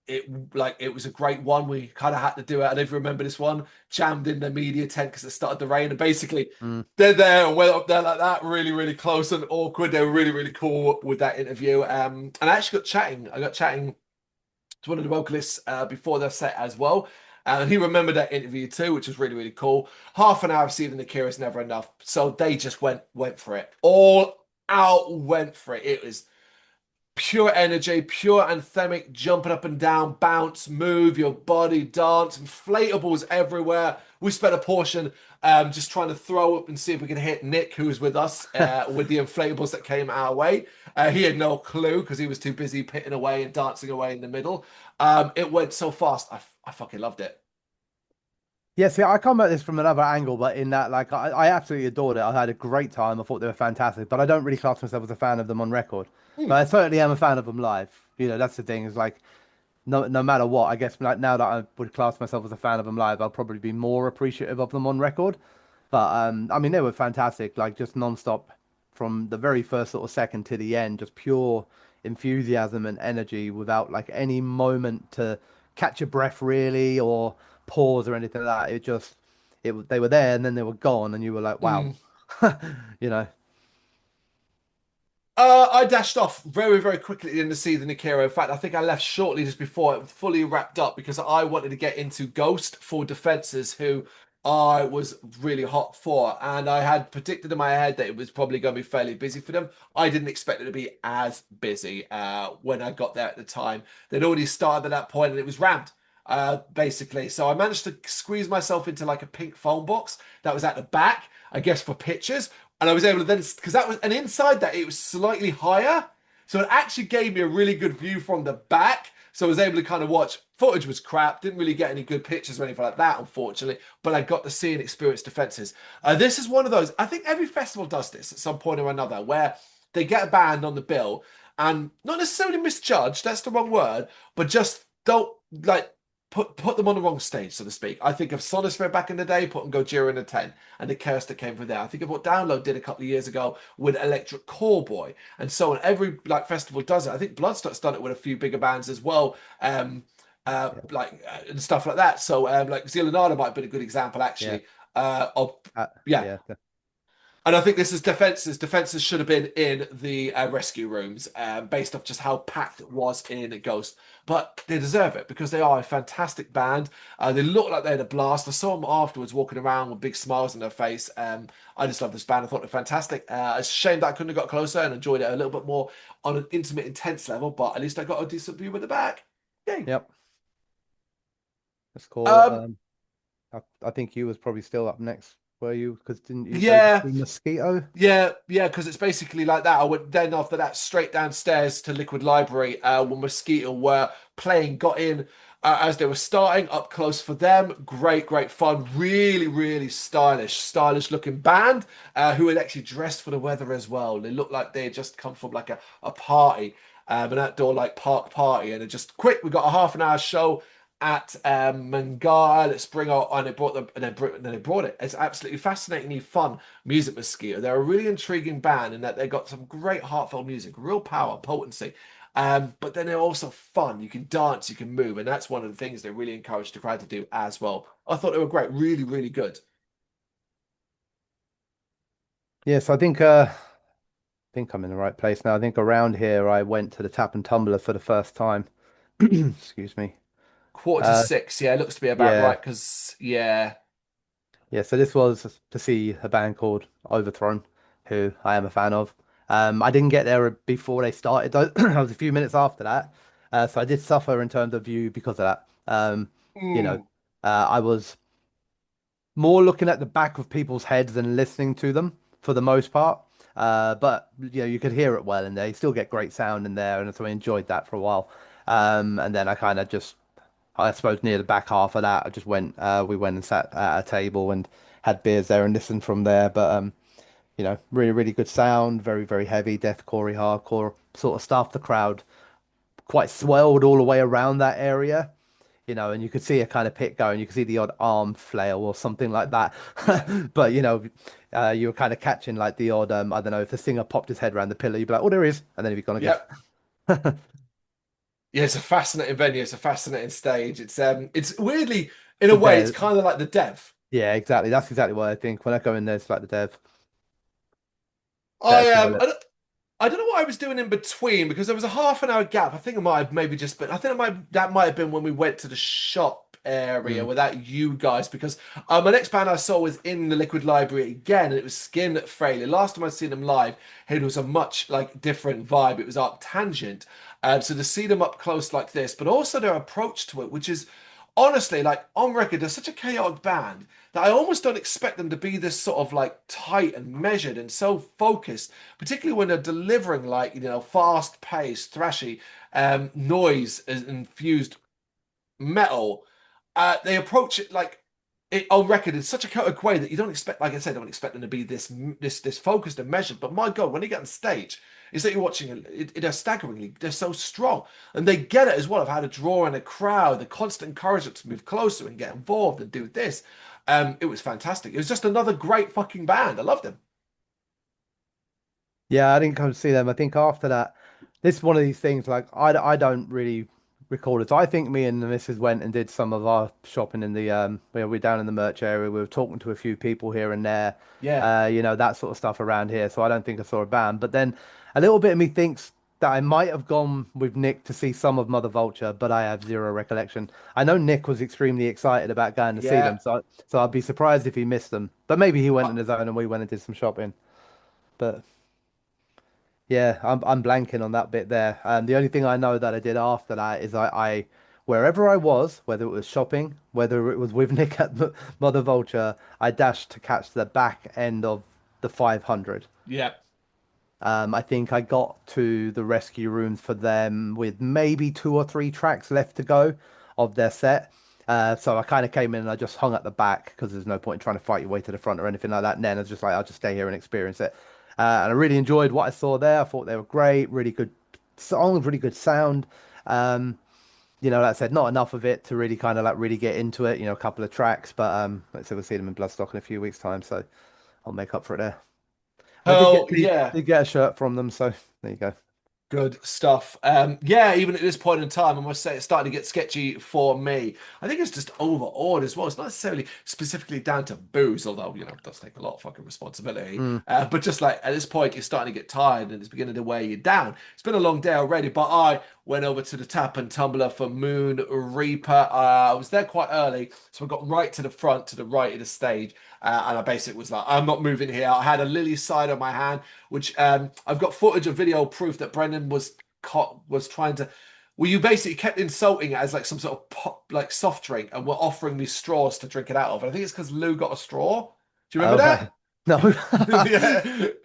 it was a great one. We kind of had to do it. I don't even remember this one. Jammed in the media tent because it started to rain, and basically Mm. they're there and went up there like that, really, really close and awkward. They were really, really cool with that interview. And I actually got chatting. I got chatting to one of the vocalists before their set as well. And he remembered that interview too, which was really, really cool. Half an hour of seeing the Cure is never enough. So they just went for it. All out went for it. It was pure energy, pure anthemic, jumping up and down, bounce, move your body, dance, inflatables everywhere. We spent a portion just trying to throw up and see if we could hit Nick, who was with us, with the inflatables that came our way. He had no clue because he was too busy pitting away and dancing away in the middle. It went so fast. I fucking loved it. Yeah, see, I come at this from another angle, but in that, like, I absolutely adored it. I had a great time. I thought they were fantastic, but I don't really class myself as a fan of them on record. But Hmm. I certainly am a fan of them live. You know, that's the thing. Is like, no matter what, I guess like now that I would class myself as a fan of them live, I'll probably be more appreciative of them on record. But I mean, they were fantastic, like just non-stop from the very first sort of second to the end, just pure enthusiasm and energy without like any moment to catch your breath really or pause or anything like that. They were there and then they were gone, and you were like, wow, Hmm. you know. I dashed off very, very quickly in the season, Akira. In fact, I think I left shortly just before it fully wrapped up because I wanted to get into Ghost for defenses, who I was really hot for. And I had predicted in my head that it was probably going to be fairly busy for them. I didn't expect it to be as busy when I got there at the time. They'd already started at that point and it was rammed. Basically, so I managed to squeeze myself into like a pink phone box that was at the back, I guess for pictures, and I was able to then because that was and inside that it was slightly higher, so it actually gave me a really good view from the back. So I was able to kind of watch. Footage was crap, didn't really get any good pictures or anything like that, unfortunately. But I got to see and experience defenses. This is one of those. I think every festival does this at some point or another, where they get a band on the bill and not necessarily misjudge. That's the wrong word, but just don't like put them on the wrong stage, so to speak. I think of Sonosphere back in the day, putting Gojira in a 10 and the chaos that came from there. I think of what Download did a couple of years ago with Electric Callboy and so on. Every like festival does it. I think Bloodstock's done it with a few bigger bands as well. Yeah, And stuff like that. So like Zealanada might have been a good example yeah, actually. Of yeah, yeah, and I think this is defenses. Defenses should have been in the rescue rooms, based off just how packed it was in Ghost. But they deserve it because they are a fantastic band. They look like they had a blast. I saw them afterwards walking around with big smiles on their face. I just love this band. I thought they're fantastic. It's a shame that I couldn't have got closer and enjoyed it a little bit more on an intimate, intense level. But at least I got a decent view in the back. Yay. yep. That's cool. Um, I think you was probably still up next, were you? Because didn't you go to yeah. see Mosquito? Yeah, because it's basically like that. I went then after that straight downstairs to Liquid Library when Mosquito were playing, got in. as they were starting up close for them. Great, great fun. Really, really stylish looking band who had actually dressed for the weather as well. They looked like they had just come from like a party, an outdoor like park party, and it just quick. We got a half an hour show at Mangata. Let's bring out, and they brought them, and then they brought it. It's absolutely fascinatingly fun music, Mosquito. They're a really intriguing band in that they got some great heartfelt music, real power, potency. But then they're also fun. You can dance, you can move, and that's one of the things they really encourage the crowd to do as well. I thought they were great, really, really good. Yes, I think I'm in the right place now. I think around here I went to the Tap and Tumbler for the first time. Excuse me. Quarter to Uh, six, yeah, it looks to be about yeah, right because yeah, yeah. So this was to see a band called Overthrown, who I am a fan of. I didn't get there before they started, though. I was a few minutes after that, so I did suffer in terms of view because of that. You know, mm, I was more looking at the back of people's heads than listening to them for the most part. But you could hear it well in there. You still get great sound in there, and so I enjoyed that for a while. And then I kind of just, I suppose, near the back half of that, I just went. We went and sat at a table and had beers there and listened from there. But really, really good sound, very, very heavy, deathcore, hardcore sort of stuff. The crowd quite swelled all the way around that area, and you could see a kind of pit going. You could see the odd arm flail or something like that. yeah, But you were kind of catching like the odd, I don't know, if the singer popped his head around the pillar, you'd be like, oh, there he is, and then he'd be gone again. yeah. Yeah, it's a fascinating venue. It's a fascinating stage. It's weirdly, in a The way, it's dev, kind of like the Dev. yeah, exactly. That's exactly what I think. When I go in there, it's like the dev, better I toilet. I don't know what I was doing in between because there was a half an hour gap. I think it might have maybe just been. I think that might have been when we went to the shop area Mm. without you guys because my next band I saw was in the Liquid Library again, and it was Skin Failure. Last time I'd seen them live, it was a much like different vibe. It was Arc Tangent, so to see them up close like this, but also their approach to it, which is honestly like on record, they're such a chaotic band that I almost don't expect them to be this sort of like tight and measured and so focused, particularly when they're delivering like fast paced, thrashy noise infused metal. They approach it like it on record in such a chaotic way that you don't expect, like I said, don't expect them to be this focused and measured. But my God, when they get on stage, it's like you're watching they're staggeringly, they're so strong, and they get it as well of how to draw in a crowd, the constant encouragement to move closer and get involved and do this. It was fantastic. It was just another great fucking band. I loved them. Yeah, I didn't come to see them. I think after that, this is one of these things like I don't really recall it. I think me and the missus went and did some of our shopping in the we're down in the merch area. We were talking to a few people here and there, Yeah, that sort of stuff around here. So I don't think I saw a band. But then a little bit of me thinks that I might have gone with Nick to see some of Mother Vulture, but I have zero recollection. I know Nick was extremely excited about going to see yeah. them, so I'd be surprised if he missed them. But maybe he went Uh, on his own and we went and did some shopping. But yeah, I'm blanking on that bit there. The only thing I know that I did after that is I wherever I was, whether it was shopping, whether it was with Nick at Mother Vulture, I dashed to catch the back end of the 500. yeah. I think I got to the rescue rooms for them with maybe two or three tracks left to go of their set. So I kind of came in and I just hung at the back because there's no point in trying to fight your way to the front or anything like that. And then I was just like, I'll just stay here and experience it. And I really enjoyed what I saw there. I thought they were great, really good songs, really good sound. Like I said, not enough of it to really kind of like really get into it. A couple of tracks, but like I said, we'll see them in Bloodstock in a few weeks' time, so I'll make up for it there. I did Oh get did, yeah. did get a shirt from them, so there you go. Good stuff. Yeah, even at this point in time, I must say it's starting to get sketchy for me. I think it's just overawed as well. It's not necessarily specifically down to booze, although, it does take a lot of fucking responsibility. Mm. But just like at this point, you're starting to get tired and it's beginning to wear you down. It's been a long day already, but I went over to the Tap and Tumbler for Moon Reaper. I was there quite early, so I got right to the front, to the right of the stage. And I basically was like, I'm not moving here. I had a Lily side on my hand, which I've got footage of video proof that Brendan was trying to. Well, you basically kept insulting it as like some sort of pop, like soft drink, and were offering me straws to drink it out of. And I think it's because Lou got a straw. Do you Oh remember right. that? No. Yeah.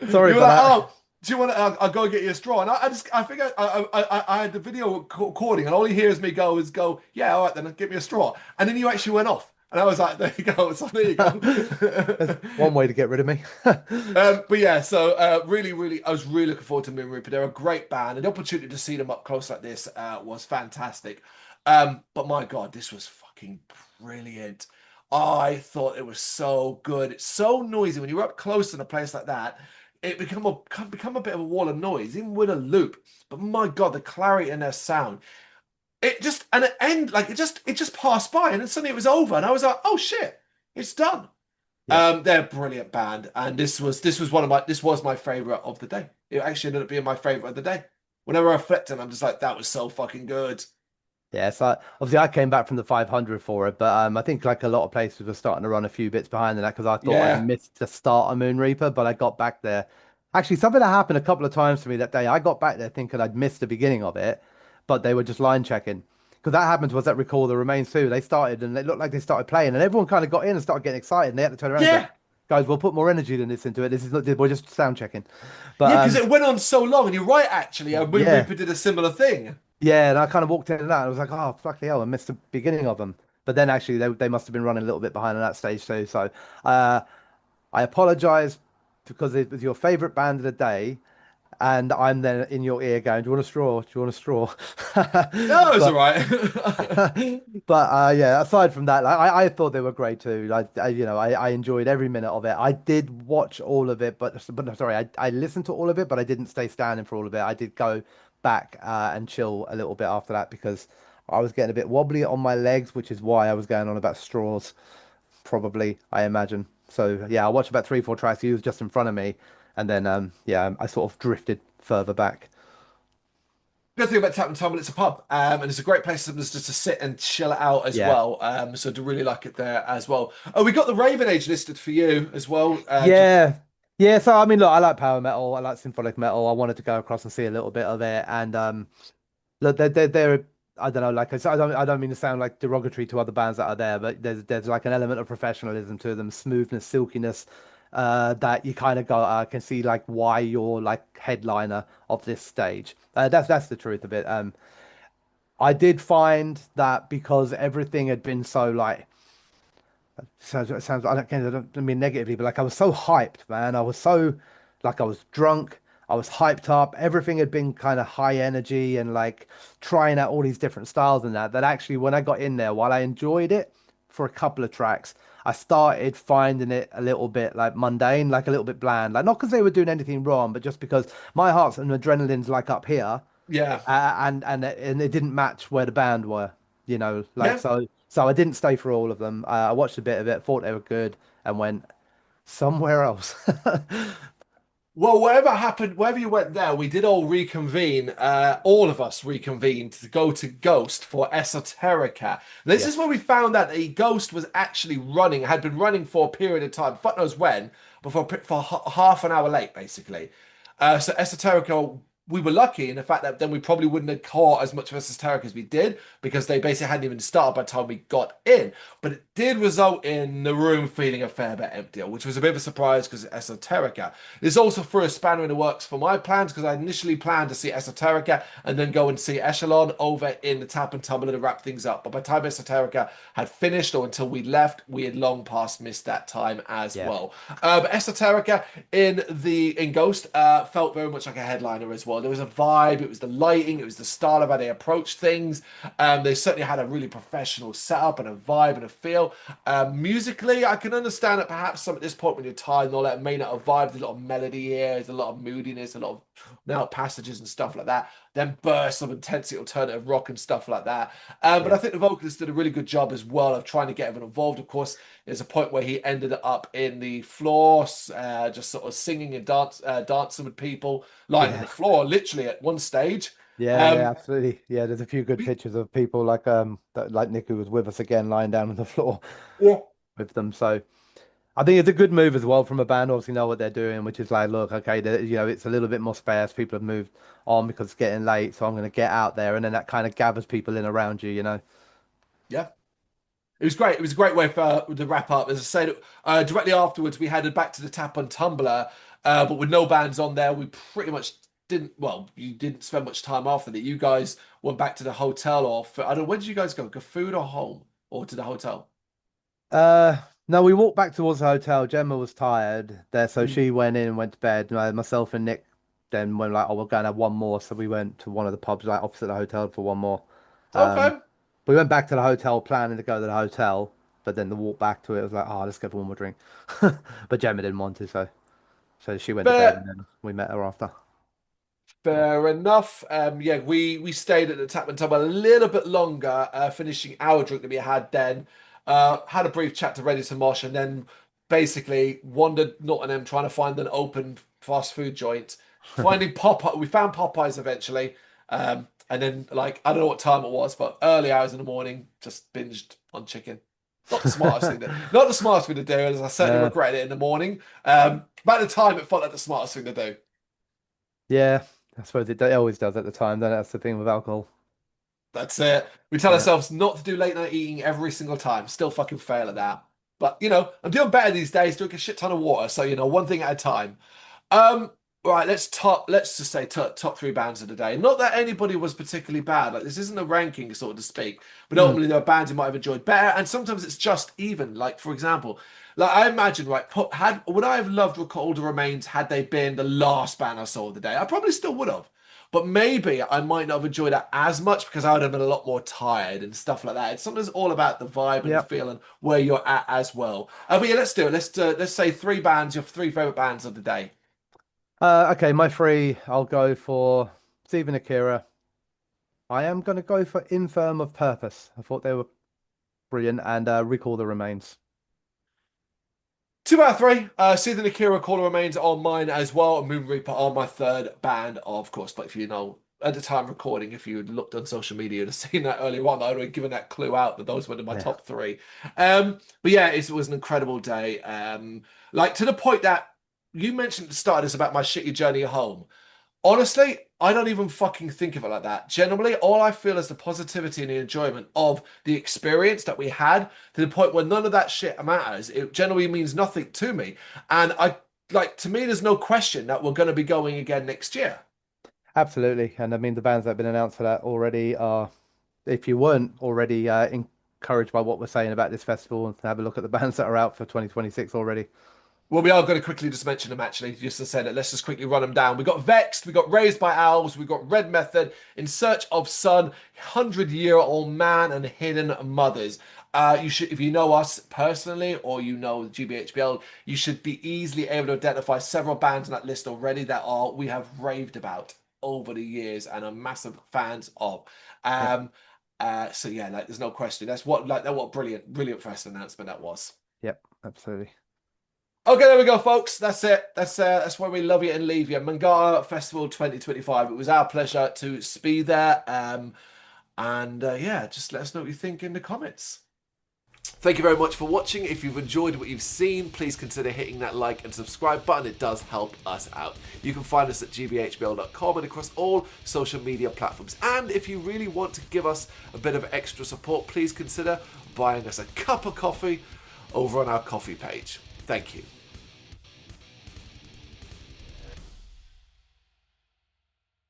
Sorry You were for like, that. oh. do you want to? I'll go get you a straw. And I think I had the video recording, and all you hear is me go, yeah, all right, then get me a straw. And then you actually went off, and I was like, there you go. So there you go. That's one way to get rid of me. But yeah, so really, I was really looking forward to Moon Reaper. They're a great band, and the opportunity to see them up close like this was fantastic. But my God, this was fucking brilliant. I thought it was so good. It's so noisy when you're up close in a place like that. It can become a bit of a wall of noise, even with a loop. But my God, the clarity in their sound. It just and it end like it just passed by, and then suddenly it was over, and I was like, oh shit, it's done. Yeah. They're a brilliant band, and this was my favorite of the day. It actually ended up being my favorite of the day. Whenever I reflect on it, I'm just like, that was so fucking good. Yeah, so obviously I came back from the 500 for it, but I think like a lot of places were starting to run a few bits behind that because I thought I'd Yeah, missed the start of Moon Reaper, but I got back there. Actually, something that happened a couple of times to me that day. I got back there thinking I'd missed the beginning of it, but they were just line checking. Because that happened was that Recall the Remains too. They started and it looked like they started playing, and everyone kind of got in and started getting excited, and they had to turn around and go, yeah, "Guys, we'll put more energy than this into it. This is not, we're just sound checking." But yeah. Because it went on so long, and you're right. Actually, Moon yeah. Reaper did a similar thing. Yeah, and I kind of walked in and out. And I was like, oh, fuck the hell, I missed the beginning of them. But then actually, they must have been running a little bit behind on that stage too. So uh, I apologize because it was your favorite band of the day. And I'm then in your ear going, do you want a straw? Do you want a straw? No, it was all But right. yeah, aside from that, like, I thought they were great too. I enjoyed every minute of it. I did watch all of it, but no, sorry, I listened to all of it, but I didn't stay standing for all of it. I did go back and chill a little bit after that because I was getting a bit wobbly on my legs, which is why I was going on about straws, probably, I imagine. So yeah, I watched about three, four tracks. He was just in front of me, and then yeah, I sort of drifted further back. Good thing about Tapman Tumble, it's a pub, and it's a great place for us just to sit and chill out as Yeah. well. So to really like it there as well. Oh, we got the Raven Age listed for you as well. Yeah. Yeah, so I mean, look, I like power metal, I like symphonic metal. I wanted to go across and see a little bit of it, and look, they're I don't know, like I don't mean to sound like derogatory to other bands that are there, but there's like an element of professionalism to them, smoothness, silkiness, that you kind of go, I can see like why you're like headliner of this stage. That's the truth of it. I did find that because everything had been so like. Sounds I don't mean negatively, but like I was so hyped, man. I was so like I was drunk, I was hyped up. Everything had been kind of high energy and like trying out all these different styles and that actually when I got in there, while I enjoyed it for a couple of tracks, I started finding it a little bit like mundane, like a little bit bland. Like not because they were doing anything wrong, but just because my heart's and adrenaline's like up here Yeah, and it didn't match where the band were, like yeah. so I didn't stay for all of them. I watched a bit of it, thought they were good, and went somewhere else. Well, whatever happened, wherever you went there, we did all reconvene. All of us reconvened to go to Ghost for Esoterica. This Yeah, is where we found out that Ghost was actually running, had been running for a period of time, fuck knows when, but for half an hour late, basically. So Esoterica, we were lucky in the fact that then we probably wouldn't have caught as much of Esoterica as we did because they basically hadn't even started by the time we got in. But it did result in the room feeling a fair bit emptier, which was a bit of a surprise because Esoterica. This also threw a spanner in the works for my plans because I initially planned to see Esoterica and then go and see Echelon over in the Tap and Tumble to wrap things up. But by the time Esoterica had finished or until we left, we had long past missed that time as yeah, well. But Esoterica in Ghost felt very much like a headliner as well. There was a vibe, it was the lighting, it was the style of how they approached things. They certainly had a really professional setup and a vibe and a feel. Musically, I can understand that perhaps some at this point when you're tired and all that may not have vibed. There's a lot of melody here, there's a lot of moodiness, a lot of now passages and stuff like that. Then bursts of intensity, alternative rock and stuff like that. But yeah, I think the vocalist did a really good job as well of trying to get everyone involved. Of course, there's a point where he ended up in the floor, just sort of singing and dancing with people, lying on the yeah, floor, literally at one stage. yeah, yeah, Um, absolutely. Yeah, there's a few good pictures of people like like Nick who was with us again, lying down on the floor yeah. with them. So I think it's a good move as well from a band. Obviously, know what they're doing, which is like, look, okay, it's a little bit more sparse. People have moved on because it's getting late, so I'm going to get out there, and then that kind of gathers people in around you. Yeah. It was great. It was a great way for the wrap up. As I said, directly afterwards, we headed back to the Tap on Tumblr. But with no bands on there, we pretty much didn't. Well, you didn't spend much time after that. You guys went back to the hotel, or I don't know. Where did you guys go? Go food or home or to the hotel? Uh, no, we walked back towards the hotel. Gemma was tired there, so Mm. she went in and went to bed. Myself and Nick then went like, oh, we're going to have one more. So we went to one of the pubs like opposite the hotel for one more. Um, Okay, we went back to the hotel planning to go to the hotel, but then the walk back to it was like, oh, let's go for one more drink. But Gemma didn't want to, so she went to bed fair. and then we met her after. Yeah. Fair enough. Yeah, we stayed at the Tapman Tub a little bit longer, finishing our drink that we had then. Had a brief chat to Ready to Mosh, and then basically wandered Nottingham trying to find an open fast food joint. Finding Popeye, we found Popeyes eventually. And then like I don't know what time it was, but early hours in the morning, just binged on chicken. Not the smartest thing to do, as I certainly Uh, regret it in the morning. By the time, it felt like the smartest thing to do. yeah, I suppose it always does at the time. Then that's the thing with alcohol. That's it. We tell Yeah. ourselves not to do late night eating every single time. Still fucking fail at that. But I'm doing better these days, drink a shit ton of water. So, one thing at a time. Um, right, let's just say top three bands of the day. Not that anybody was particularly bad. Like this isn't a ranking, so to speak. But Mm, ultimately there are bands you might have enjoyed better, and sometimes it's just even. Like, for example, like I imagine, right, would I have loved Recall the Remains had they been the last band I saw of the day? I probably still would have. But maybe I might not have enjoyed it as much because I would have been a lot more tired and stuff like that. It's sometimes all about the vibe and the yeah. feeling where you're at as well. But yeah, let's do it. Let's say three bands, your three favorite bands of the day. Okay, my three. I'll go for Stephen Akira. I am going to go for Infirm of Purpose. I thought they were brilliant, and Recall the Remains. Two out of three. Season Akira Caller Remains on mine as well. And Moon Reaper on my third band, of course. But if at the time recording, if you had looked on social media to seen that earlier on, I would have given that clue out that those were in my Yeah, top three. But yeah, it was an incredible day. Like to the point that you mentioned at the start of this about my shitty journey home. Honestly, I don't even fucking think of it like that. Generally, all I feel is the positivity and the enjoyment of the experience that we had to the point where none of that shit matters. It generally means nothing to me. And to me, there's no question that we're going to be going again next year. absolutely. And I mean, the bands that have been announced for that already are, if you weren't already encouraged by what we're saying about this festival, and have a look at the bands that are out for 2026 already. Well, we are going to quickly just mention them actually, just to say that. Let's just quickly run them down. We got Vexed, we got Raised by Owls, we got Red Method, In Search of Sun, 100-Year-Old Man, and Hidden Mothers. You should, if you know us personally or you know GBHBL, you should be easily able to identify several bands on that list already that we have raved about over the years and are massive fans of. Yep, Um, so yeah, like there's no question. What brilliant fest announcement that was. yep, absolutely. Okay, there we go, folks. That's it. That's where we love you and leave you. Mangata Festival 2025. It was our pleasure to be there. And yeah, just let us know what you think in the comments. Thank you very much for watching. If you've enjoyed what you've seen, please consider hitting that like and subscribe button. It does help us out. You can find us at gbhbl.com and across all social media platforms. And if you really want to give us a bit of extra support, please consider buying us a cup of coffee over on our coffee page. Thank you.